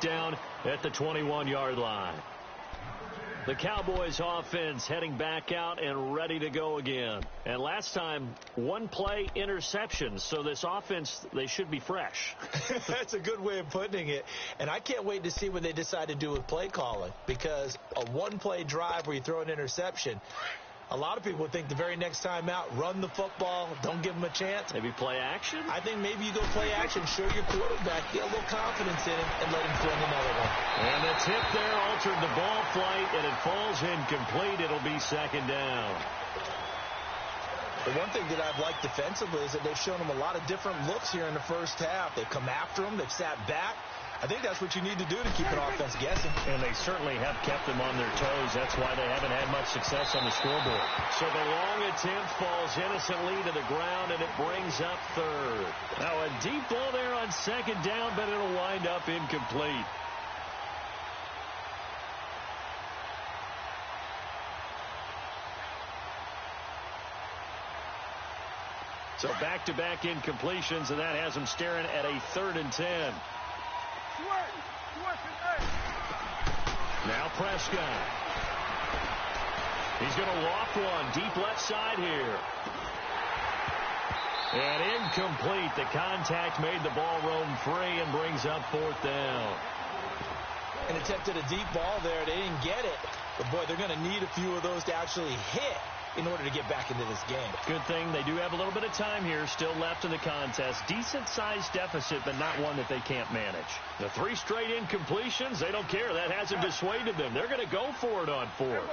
down at the 21-yard line. The Cowboys offense heading back out and ready to go again. And last time, one play interception. So this offense, they should be fresh. That's a good way of putting it. And I can't wait to see what they decide to do with play calling. Because a one-play drive where you throw an interception, a lot of people think the very next time out, run the football, don't give them a chance. Maybe play action? I think maybe you go play action, show your quarterback, get a little confidence in him, and let him fling another one. And the tip there altered the ball flight, and it falls incomplete. It'll be second down. The one thing that I've liked defensively is that they've shown them a lot of different looks here in the first half. They've come after them. They've sat back. I think that's what you need to do to keep an offense guessing. And they certainly have kept them on their toes. That's why they haven't had much success on the scoreboard. So the long attempt falls innocently to the ground, and it brings up third. Now a deep ball there on second down, but it'll wind up incomplete. So back-to-back incompletions, and that has them staring at a 3rd and 10. Now Prescott. He's going to loft one deep left side here. And incomplete. The contact made the ball roam free and brings up 4th down. And attempted a deep ball there. They didn't get it. But, boy, they're going to need a few of those to actually hit in order to get back into this game. Good thing they do have a little bit of time here still left in the contest. Decent-sized deficit, but not one that they can't manage. The 3 straight incompletions, they don't care. That hasn't dissuaded them. They're going to go for it on 4th.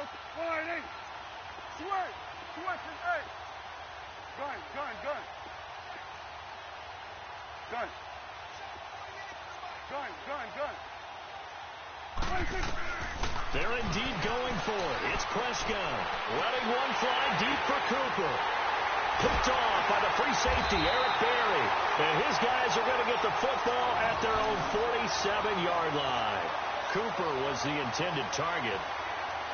They're indeed going for it. It's Prescott. Letting one fly deep for Cooper. Picked off by the free safety, Eric Berry. And his guys are going to get the football at their own 47-yard line. Cooper was the intended target.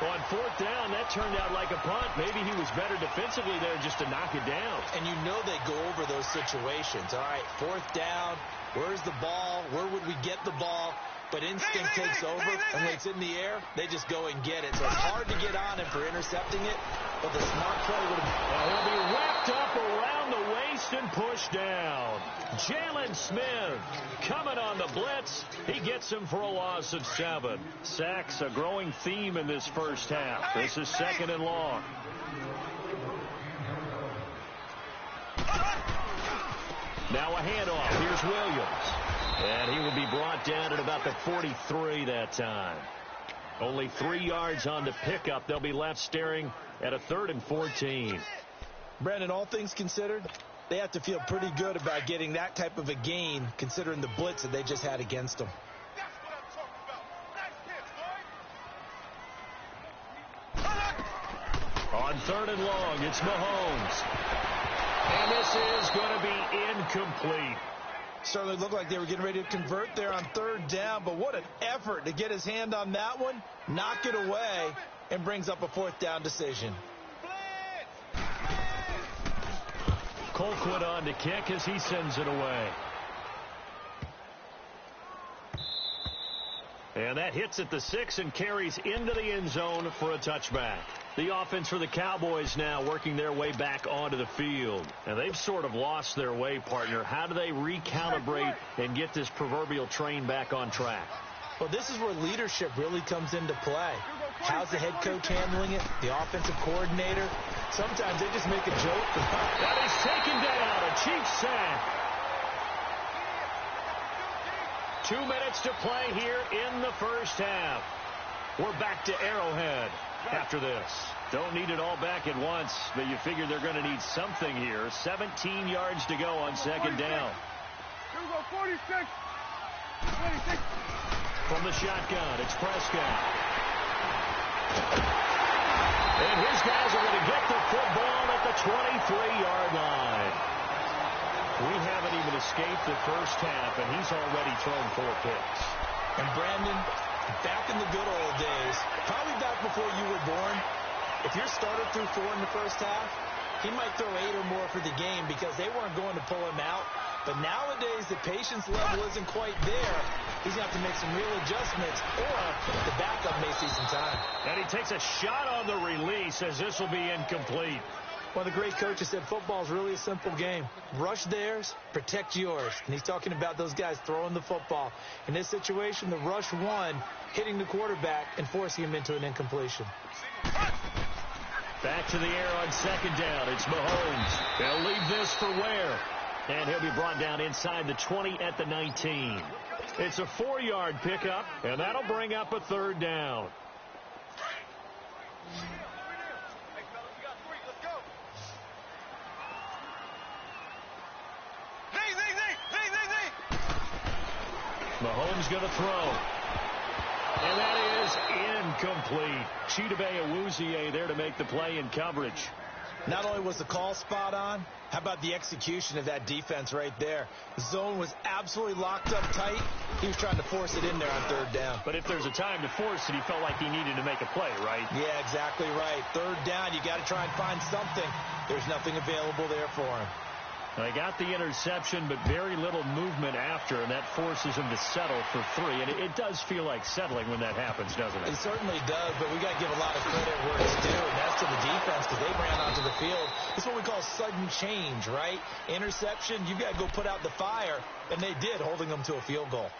On 4th down, that turned out like a punt. Maybe he was better defensively there just to knock it down. And you know they go over those situations. All right, 4th down. Where's the ball? Where would we get the ball? But instinct takes over, and when it's in the air, they just go and get it. So it's hard to get on him for intercepting it, but the smart play would have... He'll be wrapped up around the waist and pushed down. Jalen Smith coming on the blitz. He gets him for a loss of 7. Sacks, a growing theme in this first half. This is 2nd and long. Now a handoff. Here's Williams. And he will be brought down at about the 43 that time. Only 3 yards on the pickup. They'll be left staring at a 3rd and 14. Brandon, all things considered, they have to feel pretty good about getting that type of a gain, considering the blitz that they just had against them. On 3rd and long, it's Mahomes. And this is going to be incomplete. Certainly looked like they were getting ready to convert there on 3rd down, but what an effort to get his hand on that one, knock it away, and brings up a 4th down decision. Colquitt on to kick as he sends it away. And that hits at the 6 and carries into the end zone for a touchback. The offense for the Cowboys now working their way back onto the field. And they've sort of lost their way, partner. How do they recalibrate and get this proverbial train back on track? Well, this is where leadership really comes into play. How's the head coach handling it? The offensive coordinator? Sometimes they just make a joke. That is taken down. A cheap sack. 2 minutes to play here in the first half. We're back to Arrowhead after this. Don't need it all back at once, but you figure they're going to need something here. 17 yards to go on 2nd down. 46. From the shotgun, it's Prescott. And his guys are going to get the football at the 23-yard line. We haven't even escaped the first half, and he's already thrown 4 picks. And Brandon, back in the good old days, probably back before you were born, if your starter threw 4 in the first half, he might throw 8 or more for the game because they weren't going to pull him out. But nowadays, the patience level isn't quite there. He's going to have to make some real adjustments, or the backup may see some time. And he takes a shot on the release as this will be incomplete. One of the great coaches said football is really a simple game. Rush theirs, protect yours. And he's talking about those guys throwing the football. In this situation, the rush one, hitting the quarterback and forcing him into an incompletion. Back to the air on second down. It's Mahomes. They'll leave this for Ware. And he'll be brought down inside the 20 at the 19. It's a 4-yard pickup, and that'll bring up a third down. Mahomes going to throw. And that is incomplete. Chidobe Awuzie there to make the play in coverage. Not only was the call spot on, how about the execution of that defense right there? The zone was absolutely locked up tight. He was trying to force it in there on third down. But if there's a time to force it, he felt like he needed to make a play, right? Yeah, exactly right. Third down, you got to try and find something. There's nothing available there for him. They got the interception, but very little movement after, and that forces him to settle for 3. And it does feel like settling when that happens, doesn't it? It certainly does, but we got to give a lot of credit where it's due, and that's to the defense because they ran onto the field. It's what we call sudden change, right? Interception, you got to go put out the fire, and they did, holding them to a field goal.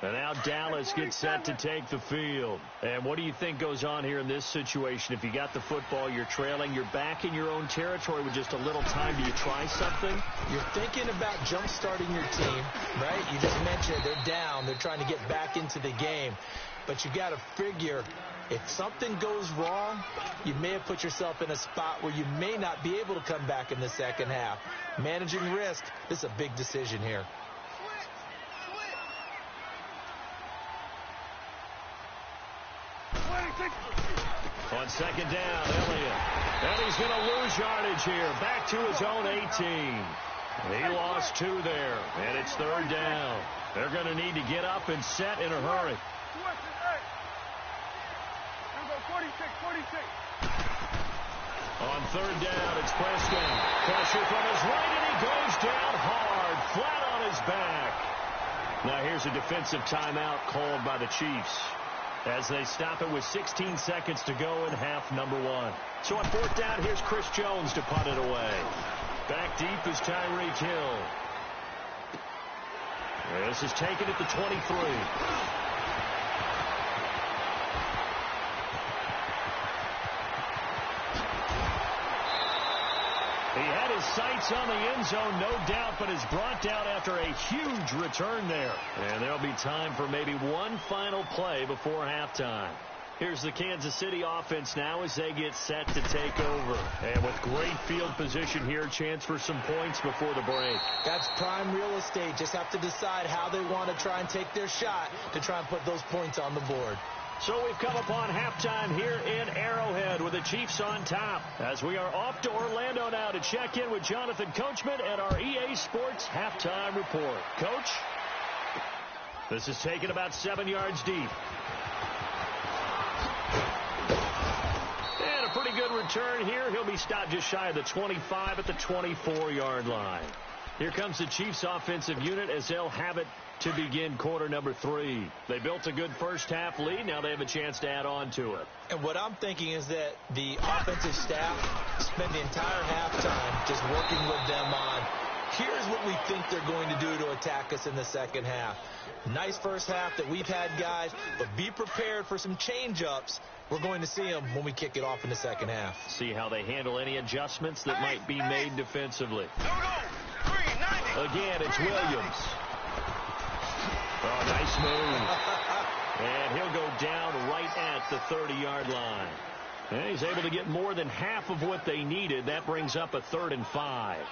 And now Dallas gets set to take the field. And what do you think goes on here in this situation? If you got the football, you're trailing, you're back in your own territory with just a little time. Do you try something? You're thinking about jump-starting your team, right? You just mentioned they're down. They're trying to get back into the game. But you got to figure if something goes wrong, you may have put yourself in a spot where you may not be able to come back in the second half. Managing risk, this is a big decision here. On second down, Elliott. And he's going to lose yardage here. Back to his own 18. He lost 2 there, and it's third down. They're going to need to get up and set in a hurry. On third down, it's Prescott. Pressure from his right, and he goes down hard, flat on his back. Now here's a defensive timeout called by the Chiefs as they stop it with 16 seconds to go in half number 1. So on fourth down, here's Chris Jones to punt it away. Back deep is Tyreek Hill. This is taken at the 23. He had his sights on the end zone, no doubt, but is brought down after a huge return there. And there'll be time for maybe one final play before halftime. Here's the Kansas City offense now as they get set to take over. And with great field position here, chance for some points before the break. That's prime real estate. Just have to decide how they want to try and take their shot to try and put those points on the board. So we've come upon halftime here in Arrowhead with the Chiefs on top as we are off to Orlando now to check in with Jonathan Coachman and our EA Sports halftime report. Coach, this is taken about 7 yards deep. And a pretty good return here. He'll be stopped just shy of the 25 at the 24-yard line. Here comes the Chiefs offensive unit as they'll have it to begin quarter number 3. They built a good first half lead. Now they have a chance to add on to it. And what I'm thinking is that the offensive staff spend the entire halftime just working with them on, here's what we think they're going to do to attack us in the second half. Nice first half that we've had, guys, but be prepared for some change-ups. We're going to see them when we kick it off in the second half. See how they handle any adjustments that might be made defensively. Again, it's Williams. Oh, nice move. And he'll go down right at the 30-yard line. And he's able to get more than half of what they needed. That brings up a 3rd and 5.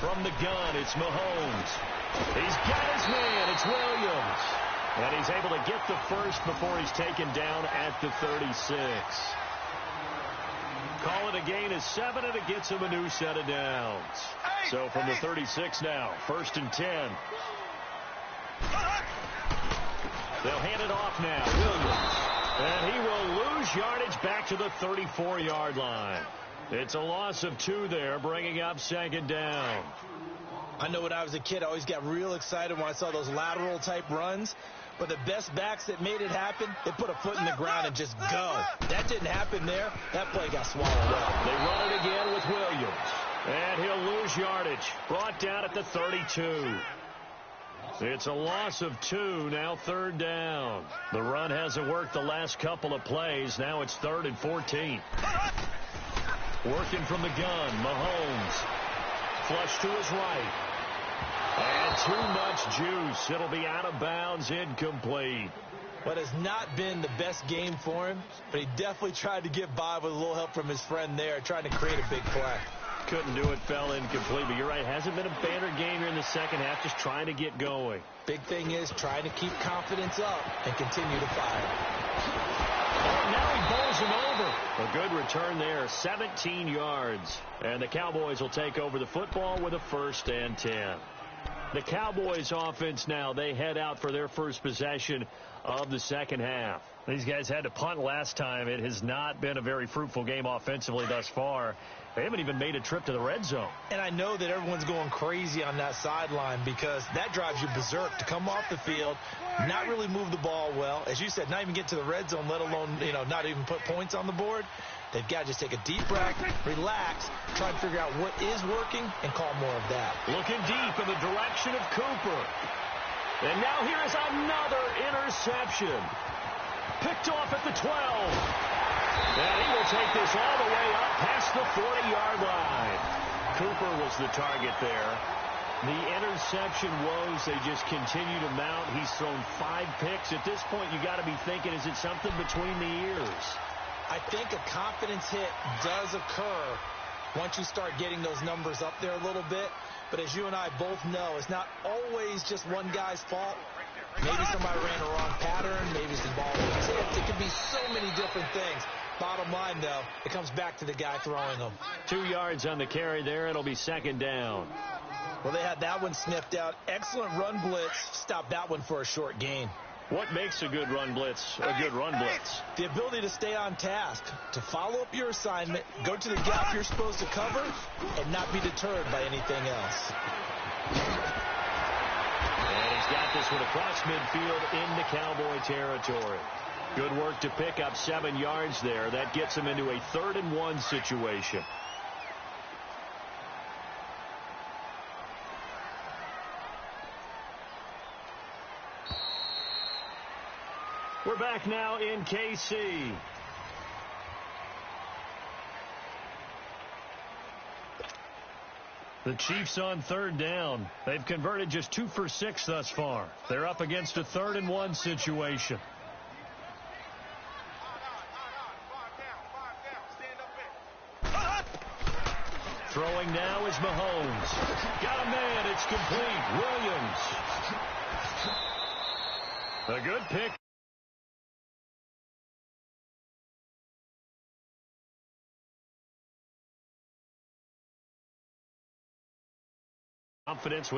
From the gun, it's Mahomes. He's got his man. It's Williams. And he's able to get the first before he's taken down at the 36. Call it a gain of 7, and it gets him a new set of downs. So from the 36 now, 1st and 10. They'll hand it off now. Williams. And he will lose yardage back to the 34-yard line. It's a loss of 2 there, bringing up second down. I know when I was a kid, I always got real excited when I saw those lateral-type runs. But the best backs that made it happen, they put a foot in the ground and just go. That didn't happen there. That play got swallowed up. They run it again with Williams. And he'll lose yardage. Brought down at the 32. It's a loss of 2, now third down. The run hasn't worked the last couple of plays. Now it's 3rd and 14. Working from the gun, Mahomes. Flush to his right. And too much juice. It'll be out of bounds, incomplete. What has not been the best game for him, but he definitely tried to get by with a little help from his friend there, trying to create a big play. Couldn't do it, fell incomplete. But you're right, hasn't been a banner game here in the second half, just trying to get going. Big thing is trying to keep confidence up and continue to fire. Oh, now he bowls him over. A good return there, 17 yards. And the Cowboys will take over the football with a 1st and 10. The Cowboys offense now, they head out for their first possession of the second half. These guys had to punt last time. It has not been a very fruitful game offensively thus far. They haven't even made a trip to the red zone. And I know that everyone's going crazy on that sideline because that drives you berserk to come off the field, not really move the ball well. As you said, not even get to the red zone, let alone, not even put points on the board. They've got to just take a deep breath, relax, try and figure out what is working, and call more of that. Looking deep in the direction of Cooper. And now here is another interception. Picked off at the 12. And he will take this all the way up past the 40-yard line. Cooper was the target there. The interception woes, they just continue to mount. He's thrown 5 picks. At this point, you got to be thinking, is it something between the ears? I think a confidence hit does occur once you start getting those numbers up there a little bit. But as you and I both know, it's not always just one guy's fault. Maybe somebody ran a wrong pattern. Maybe the ball was tipped. It could be so many different things. Bottom line, though, it comes back to the guy throwing them. 2 yards on the carry there. It'll be second down. Well, they had that one sniffed out. Excellent run blitz. Stopped that one for a short gain. What makes a good run blitz a good run blitz? The ability to stay on task, to follow up your assignment, go to the gap you're supposed to cover, and not be deterred by anything else. And he's got this one across midfield into Cowboy territory. Good work to pick up 7 yards there. That gets him into a 3rd and 1 situation. We're back now in KC. The Chiefs on 3rd down. They've converted just 2 for 6 thus far. They're up against a 3rd and 1 situation. Throwing now is Mahomes. Got a man. It's complete. Williams. A good pick. Confidence with